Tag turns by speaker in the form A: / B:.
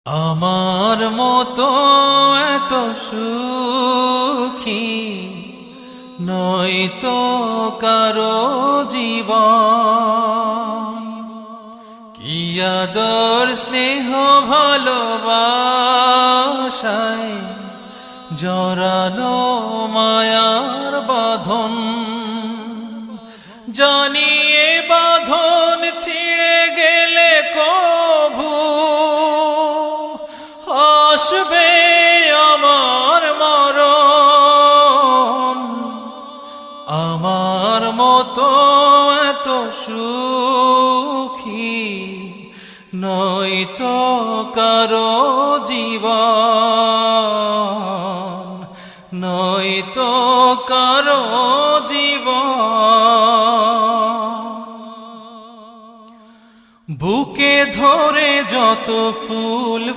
A: আমার মতো এত সুখী নয়তো কারো জীবন। কি আদর স্নেহ ভালোবাসায় জড়ানো মায়ার বাঁধন, জানিয়ে বাঁধন ছিঁড়ে গেলে কভু আসবে আমার মরণ। আমার মতো এত সুখী নয়তো কারো জীবন, নয়তো কারো জীবন। বুকে ধরে যত ফুল